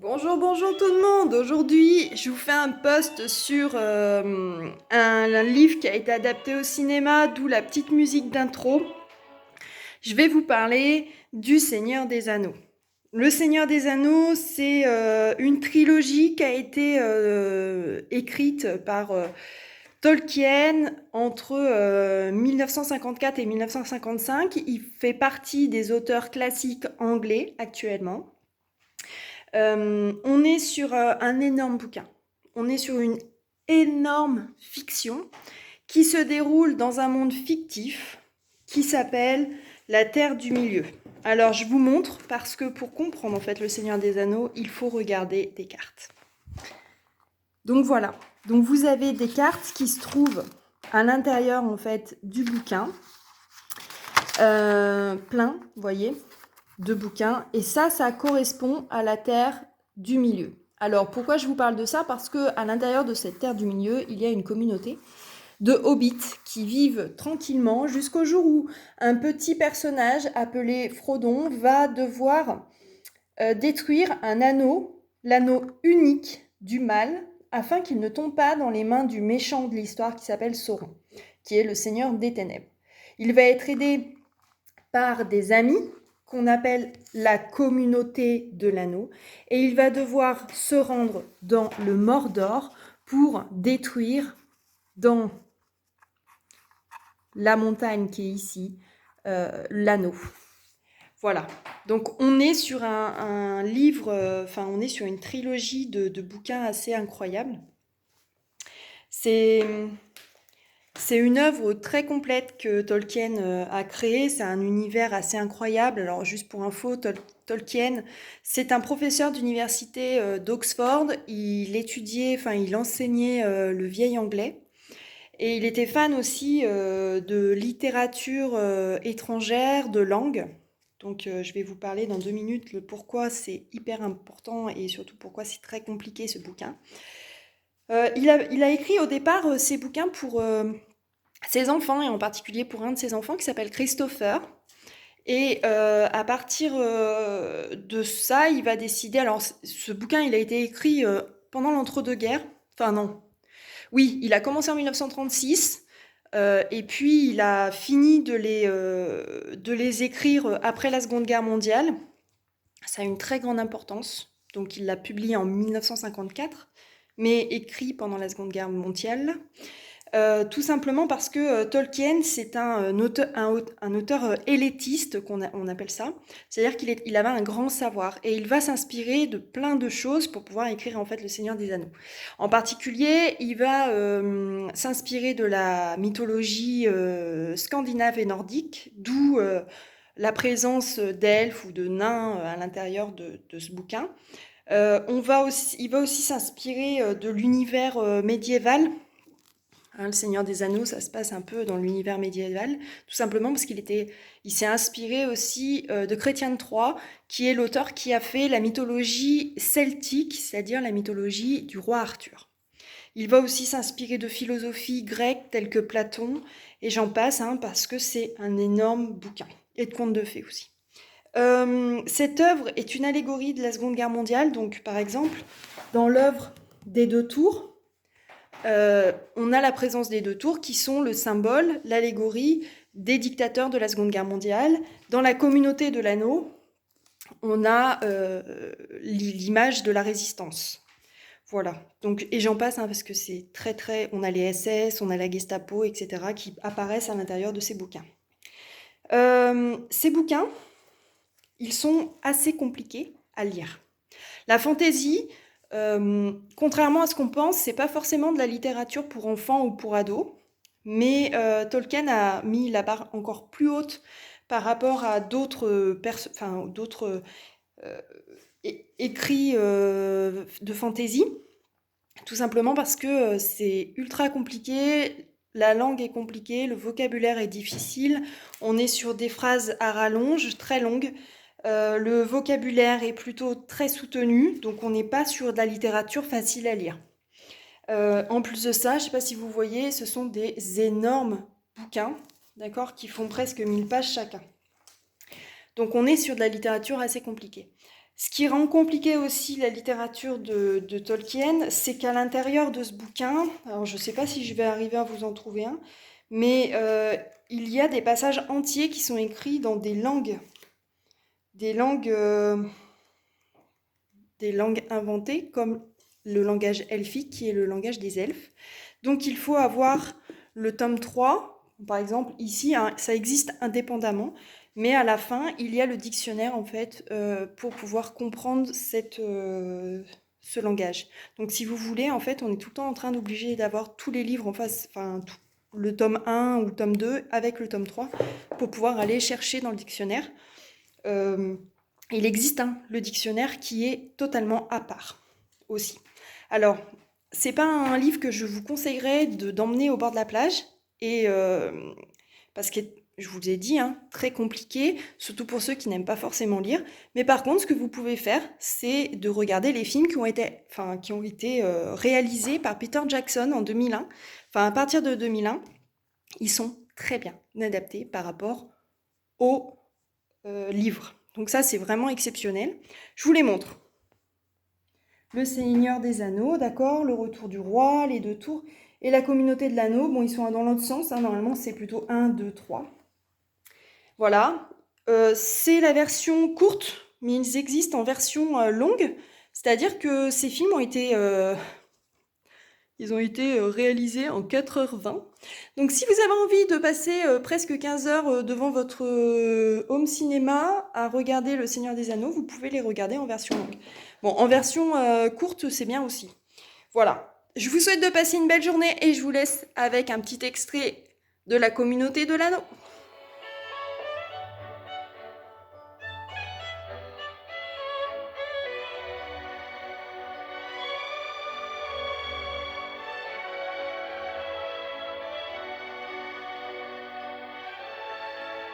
Bonjour, bonjour tout le monde. Aujourd'hui, je vous fais un post sur un livre qui a été adapté au cinéma, d'où la petite musique d'intro. Je vais vous parler du Seigneur des Anneaux. Le Seigneur des Anneaux, c'est une trilogie qui a été écrite par Tolkien entre 1954 et 1955. Il fait partie des auteurs classiques anglais actuellement. On est sur un énorme bouquin. On est sur une énorme fiction qui se déroule dans un monde fictif qui s'appelle la Terre du Milieu. Alors je vous montre parce que pour comprendre en fait le Seigneur des Anneaux, il faut regarder des cartes. Donc voilà. Donc vous avez des cartes qui se trouvent à l'intérieur en fait du bouquin, plein, vous voyez, de bouquins. Et ça correspond à la Terre du Milieu. Alors pourquoi je vous parle de ça? Parce que à l'intérieur de cette Terre du Milieu, il y a une communauté de hobbits qui vivent tranquillement jusqu'au jour où un petit personnage appelé Frodon va devoir détruire un anneau, l'anneau unique du mal, afin qu'il ne tombe pas dans les mains du méchant de l'histoire qui s'appelle Sauron, qui est le Seigneur des Ténèbres. Il va être aidé par des amis qu'on appelle la communauté de l'anneau, et il va devoir se rendre dans le Mordor pour détruire dans la montagne qui est ici l'anneau. Voilà, donc on est sur un livre, on est sur une trilogie de bouquins assez incroyable. C'est une œuvre très complète que Tolkien a créée. C'est un univers assez incroyable. Alors, juste pour info, Tolkien, c'est un professeur d'université d'Oxford. Il enseignait le vieil anglais. Et il était fan aussi de littérature étrangère, de langue. Donc, je vais vous parler dans 2 minutes le pourquoi c'est hyper important et surtout pourquoi c'est très compliqué ce bouquin. Il a écrit au départ ces bouquins pour ses enfants, et en particulier pour un de ses enfants qui s'appelle Christopher. Et à partir de ça, il va décider. Alors, ce bouquin, il a été écrit pendant l'entre-deux-guerres. Enfin, non. Oui, il a commencé en 1936. Et puis, il a fini de les écrire après la Seconde Guerre mondiale. Ça a une très grande importance. Donc, il l'a publié en 1954, mais écrit pendant la Seconde Guerre mondiale. Tout simplement parce que Tolkien, c'est un auteur élitiste, on appelle ça. C'est-à-dire qu'il avait un grand savoir et il va s'inspirer de plein de choses pour pouvoir écrire en fait Le Seigneur des Anneaux. En particulier, il va s'inspirer de la mythologie scandinave et nordique, d'où la présence d'elfes ou de nains à l'intérieur de ce bouquin. Il va aussi s'inspirer de l'univers médiéval. Le Seigneur des Anneaux, ça se passe un peu dans l'univers médiéval, tout simplement parce il s'est inspiré aussi de Chrétien de Troyes, qui est l'auteur qui a fait la mythologie celtique, c'est-à-dire la mythologie du roi Arthur. Il va aussi s'inspirer de philosophie grecque telle que Platon, et j'en passe, parce que c'est un énorme bouquin, et de contes de fées aussi. Cette œuvre est une allégorie de la Seconde Guerre mondiale, donc par exemple, dans l'œuvre des Deux Tours, on a la présence des Deux Tours qui sont le symbole, l'allégorie des dictateurs de la Seconde Guerre mondiale. Dans la communauté de l'anneau, on a l'image de la résistance. Voilà. Donc, et j'en passe parce que c'est très très. On a les SS, on a la Gestapo, etc. qui apparaissent à l'intérieur de ces bouquins. Ces bouquins, ils sont assez compliqués à lire. La fantaisie, contrairement à ce qu'on pense, c'est pas forcément de la littérature pour enfants ou pour ados, mais Tolkien a mis la barre encore plus haute par rapport à d'autres écrits de fantasy, tout simplement parce que c'est ultra compliqué. La langue est compliquée, le vocabulaire est difficile, on est sur des phrases à rallonge, très longues. Le vocabulaire est plutôt très soutenu, donc on n'est pas sur de la littérature facile à lire. En plus de ça, je ne sais pas si vous voyez, ce sont des énormes bouquins, d'accord, qui font presque 1000 pages chacun. Donc on est sur de la littérature assez compliquée. Ce qui rend compliqué aussi la littérature de Tolkien, c'est qu'à l'intérieur de ce bouquin, alors je ne sais pas si je vais arriver à vous en trouver un, mais il y a des passages entiers qui sont écrits dans des langues, euh, des langues inventées, comme le langage elfique, qui est le langage des elfes. Donc il faut avoir le tome 3, par exemple, ici, hein, ça existe indépendamment, mais à la fin, il y a le dictionnaire, en fait, pour pouvoir comprendre ce langage. Donc si vous voulez, en fait, on est tout le temps en train d'obliger d'avoir tous les livres en face, enfin, le tome 1 ou le tome 2 avec le tome 3, pour pouvoir aller chercher dans le dictionnaire. Euh, il existe le dictionnaire qui est totalement à part aussi. Alors, c'est pas un livre que je vous conseillerais d'emmener au bord de la plage, et parce que je vous ai dit, très compliqué, surtout pour ceux qui n'aiment pas forcément lire. Mais par contre, ce que vous pouvez faire, c'est de regarder les films qui ont été réalisés par Peter Jackson en 2001. Enfin, à partir de 2001, ils sont très bien adaptés par rapport au livre. Donc ça, c'est vraiment exceptionnel. Je vous les montre. Le Seigneur des Anneaux, d'accord, le Retour du Roi, les deux tours, et la Communauté de l'Anneau. Bon, ils sont dans l'autre sens, normalement c'est plutôt 1, 2, 3. Voilà. C'est la version courte, mais ils existent en version longue, c'est-à-dire que ces films ils ont été réalisés en 4h20. Donc si vous avez envie de passer presque 15 heures devant votre home cinéma à regarder Le Seigneur des Anneaux, vous pouvez les regarder en version longue. Bon, en version courte, c'est bien aussi. Voilà. Je vous souhaite de passer une belle journée et je vous laisse avec un petit extrait de La Communauté de l'Anneau.